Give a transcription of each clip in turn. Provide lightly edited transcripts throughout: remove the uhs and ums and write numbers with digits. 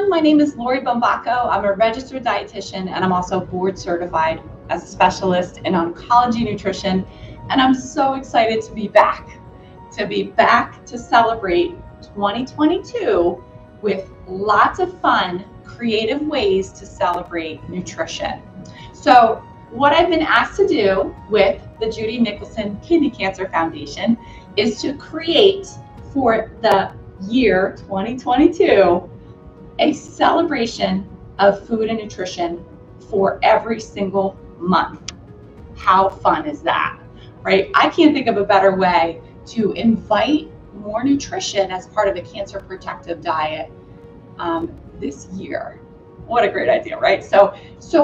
everyone, my name is Lori Bumbaco. I'm a registered dietitian and I'm also board certified as a specialist in oncology nutrition. And I'm so excited to be back to celebrate 2022 with lots of fun, creative ways to celebrate nutrition. So what I've been asked to do with the Judy Nicholson Kidney Cancer Foundation is to create for the year 2022 a celebration of food and nutrition for every single month. How fun is that, right? I can't think of a better way to invite more nutrition as part of a cancer protective diet this year. What a great idea, right? So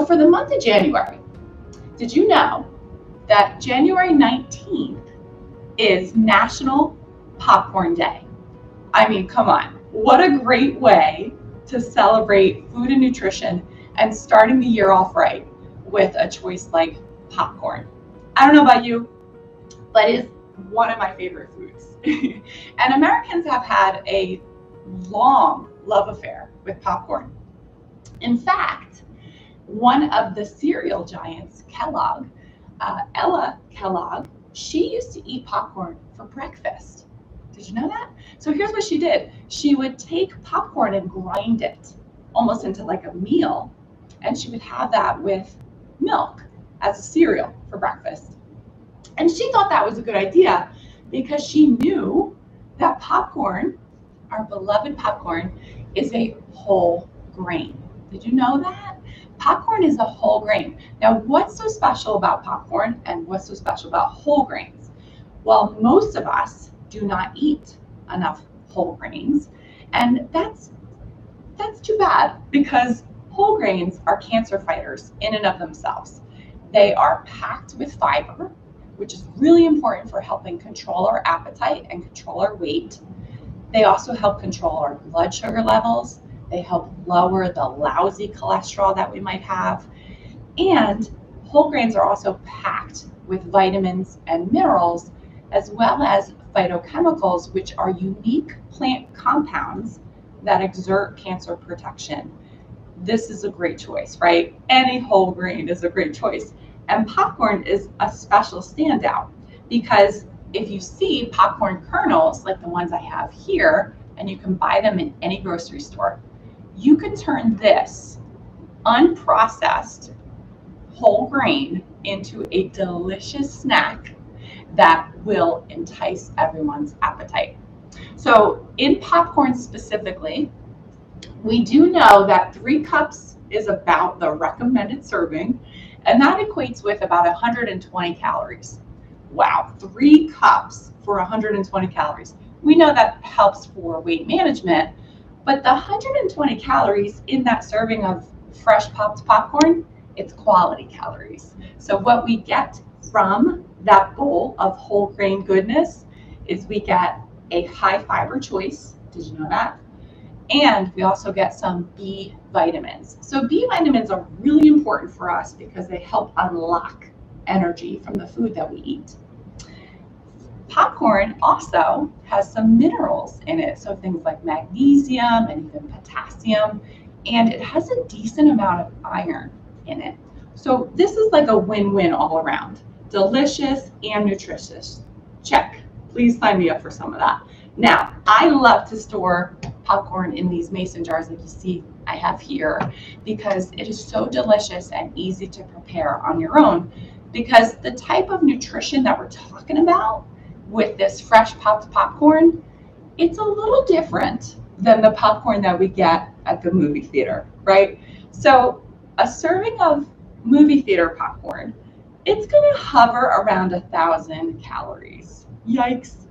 for the month of January, did you know that January 19th is National Popcorn Day? I mean, come on, what a great way to celebrate food and nutrition and starting the year off right with a choice like popcorn. I don't know about you, but it's one of my favorite foods. And Americans have had a long love affair with popcorn. In fact, one of the cereal giants, Kellogg, Ella Kellogg, she used to eat popcorn for breakfast. Did you know that? So here's what she did. She would take popcorn and grind it almost into like a meal, and she would have that with milk as a cereal for breakfast. And she thought that was a good idea because she knew that popcorn, our beloved popcorn, is a whole grain. Did you know that? Popcorn is a whole grain. Now, what's so special about popcorn and what's so special about whole grains? Well, most of us do not eat enough whole grains, and that's too bad because whole grains are cancer fighters in and of themselves. They are packed with fiber, which is really important for helping control our appetite and control our weight. They also help control our blood sugar levels. They help lower the lousy cholesterol that we might have. And whole grains are also packed with vitamins and minerals, as well as phytochemicals, which are unique plant compounds that exert cancer protection. This is a great choice, right? Any whole grain is a great choice. And popcorn is a special standout because if you see popcorn kernels, like the ones I have here, and you can buy them in any grocery store, you can turn this unprocessed whole grain into a delicious snack that will entice everyone's appetite. So in popcorn specifically, we do know that 3 cups is about the recommended serving, and that equates with about 120 calories. Wow, 3 cups for 120 calories. We know that helps for weight management, but the 120 calories in that serving of fresh popped popcorn, it's quality calories. So what we get from that bowl of whole grain goodness is we get a high fiber choice. Did you know that? And we also get some B vitamins. So B vitamins are really important for us because they help unlock energy from the food that we eat. Popcorn also has some minerals in it, so things like magnesium and even potassium, and it has a decent amount of iron in it. So this is like a win-win all around. Delicious and nutritious. Check. Please sign me up for some of that. Now, I love to store popcorn in these mason jars like you see I have here because it is so delicious and easy to prepare on your own, because the type of nutrition that we're talking about with this fresh popped popcorn, it's a little different than the popcorn that we get at the movie theater, right? So a serving of movie theater popcorn, it's gonna hover around 1,000 calories. Yikes.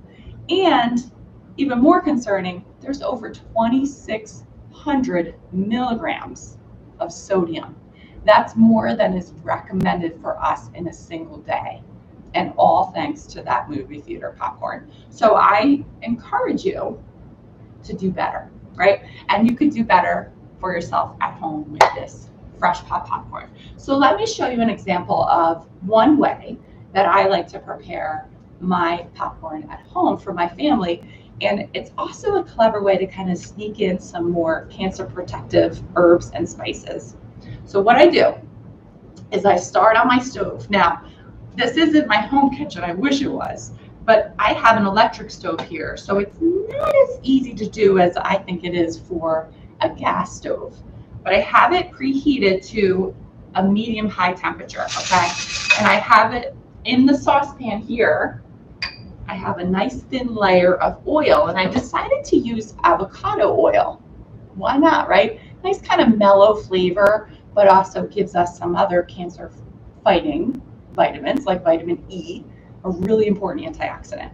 And even more concerning, there's over 2,600 milligrams of sodium. That's more than is recommended for us in a single day. And all thanks to that movie theater popcorn. So I encourage you to do better, right? And you could do better for yourself at home with this fresh popcorn. So let me show you an example of one way that I like to prepare my popcorn at home for my family. And it's also a clever way to kind of sneak in some more cancer protective herbs and spices. So what I do is I start on my stove. Now, this isn't my home kitchen, I wish it was, but I have an electric stove here, so it's not as easy to do as I think it is for a gas stove. But I have it preheated to a medium-high temperature, okay? And I have it in the saucepan here. I have a nice thin layer of oil, and I decided to use avocado oil. Why not, right? Nice kind of mellow flavor, but also gives us some other cancer-fighting vitamins like vitamin E, a really important antioxidant.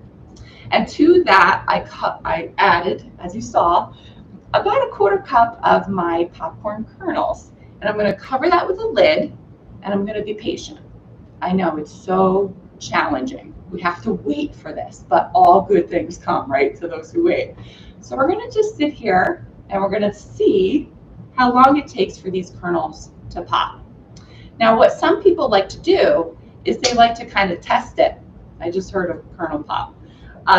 And to that, I added, as you saw, about a 1/4 cup of my popcorn kernels. And I'm going to cover that with a lid, and I'm going to be patient. I know it's so challenging. We have to wait for this, but all good things come, right, to those who wait. So we're going to just sit here, and we're going to see how long it takes for these kernels to pop. Now, what some people like to do is they like to kind of test it. I just heard of kernel pop.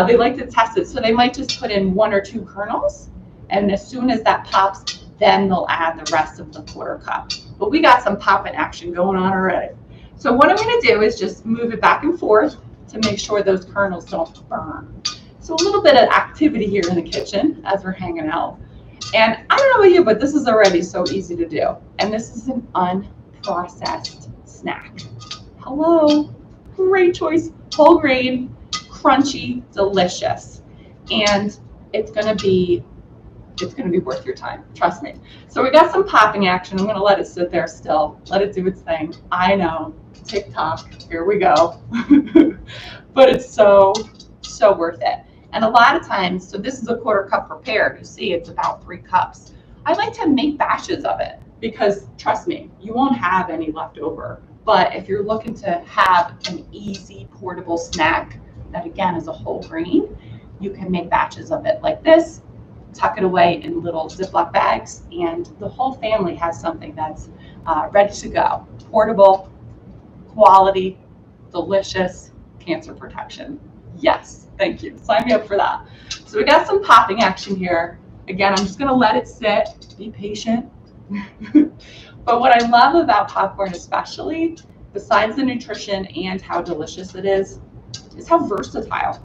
They like to test it, so they might just put in 1 or 2 kernels, and as soon as that pops, then they'll add the rest of the 1/4 cup. But we got some popping action going on already. So what I'm going to do is just move it back and forth to make sure those kernels don't burn. So a little bit of activity here in the kitchen as we're hanging out. And I don't know about you, but this is already so easy to do. And this is an unprocessed snack. Hello, great choice, whole grain, crunchy, delicious. And it's gonna be worth your time, trust me. So we got some popping action. I'm gonna let it sit there still, let it do its thing. I know, TikTok, here we go. But it's so worth it. And a lot of times, so this is a 1/4 cup prepared. You see, it's about 3 cups. I like to make batches of it because, trust me, you won't have any left over. But if you're looking to have an easy portable snack that, again, is a whole grain, you can make batches of it like this, tuck it away in little Ziploc bags, and the whole family has something that's ready to go. Portable, quality, delicious, cancer protection. Yes, thank you. Sign me up for that. So we got some popping action here. Again, I'm just going to let it sit. Be patient. But what I love about popcorn especially, besides the nutrition and how delicious it is how versatile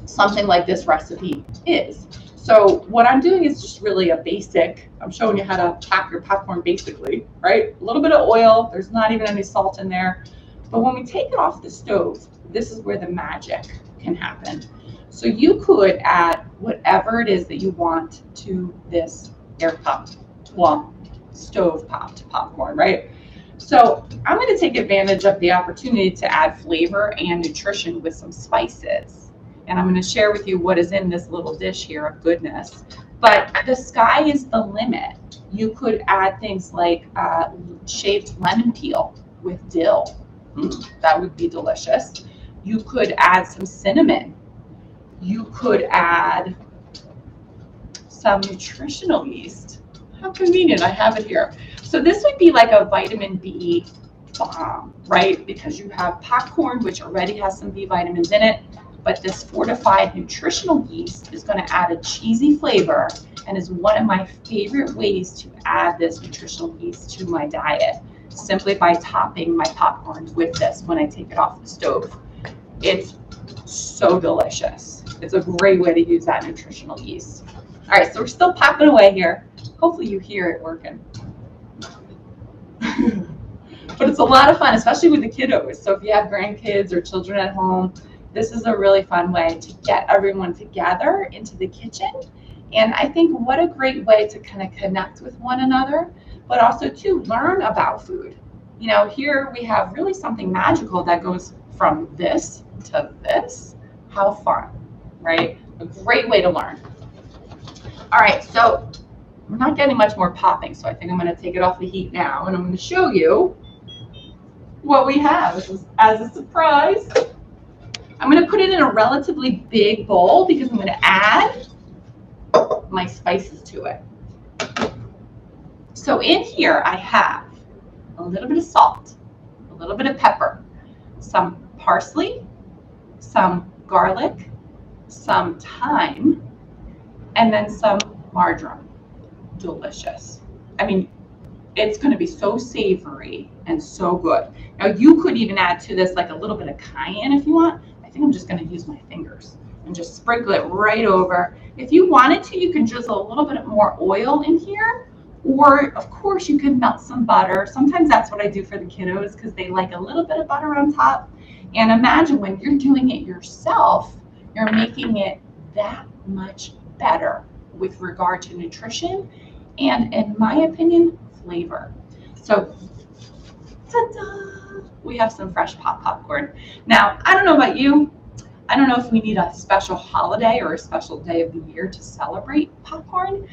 something like this recipe is. So what I'm doing is just really a basic, I'm showing you how to pack your popcorn basically, right? A little bit of oil, there's not even any salt in there. But when we take it off the stove, this is where the magic can happen. So you could add whatever it is that you want to this air popped, well, stove popped popcorn, right? So I'm going to take advantage of the opportunity to add flavor and nutrition with some spices. And I'm going to share with you what is in this little dish here of goodness. But the sky is the limit. You could add things like shaved lemon peel with dill. That would be delicious. You could add some cinnamon. You could add some nutritional yeast. How convenient, I have it here. So this would be like a vitamin B bomb, right? Because you have popcorn, which already has some B vitamins in it, but this fortified nutritional yeast is going to add a cheesy flavor and is one of my favorite ways to add this nutritional yeast to my diet, simply by topping my popcorn with this when I take it off the stove. It's so delicious. It's a great way to use that nutritional yeast. All right, so we're still popping away here. Hopefully you hear it working. But it's a lot of fun, especially with the kiddos. So if you have grandkids or children at home, this is a really fun way to get everyone together into the kitchen. And I think what a great way to kind of connect with one another, but also to learn about food. You know, here we have really something magical that goes from this to this. How fun, right? A great way to learn. All right, so we're not getting much more popping, so I think I'm going to take it off the heat now, and I'm going to show you what we have as a surprise. I'm going to put it in a relatively big bowl because I'm going to add my spices to it. So in here I have a little bit of salt, a little bit of pepper, some parsley, some garlic, some thyme, and then some marjoram. Delicious. I mean, it's going to be so savory and so good. Now you could even add to this like a little bit of cayenne if you want. I think I'm just going to use my fingers and just sprinkle it right over. If you wanted to, you can drizzle a little bit more oil in here, or of course you could melt some butter. Sometimes that's what I do for the kiddos because they like a little bit of butter on top. And imagine when you're doing it yourself, you're making it that much better with regard to nutrition and, in my opinion, flavor. So, ta-da! We have some fresh popcorn. Now, I don't know about you. I don't know if we need a special holiday or a special day of the year to celebrate popcorn,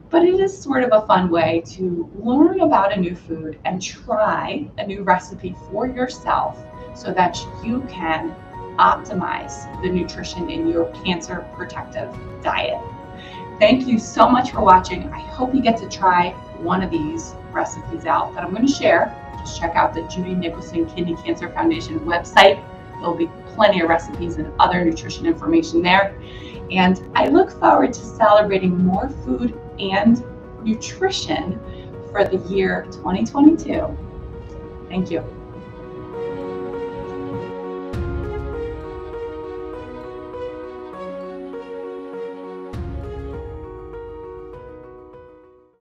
but it is sort of a fun way to learn about a new food and try a new recipe for yourself so that you can optimize the nutrition in your cancer protective diet. Thank you so much for watching. I hope you get to try one of these recipes out that I'm going to share. Just check out the Judy Nicholson Kidney Cancer Foundation website. There'll be plenty of recipes and other nutrition information there. And I look forward to celebrating more food and nutrition for the year 2022. Thank you.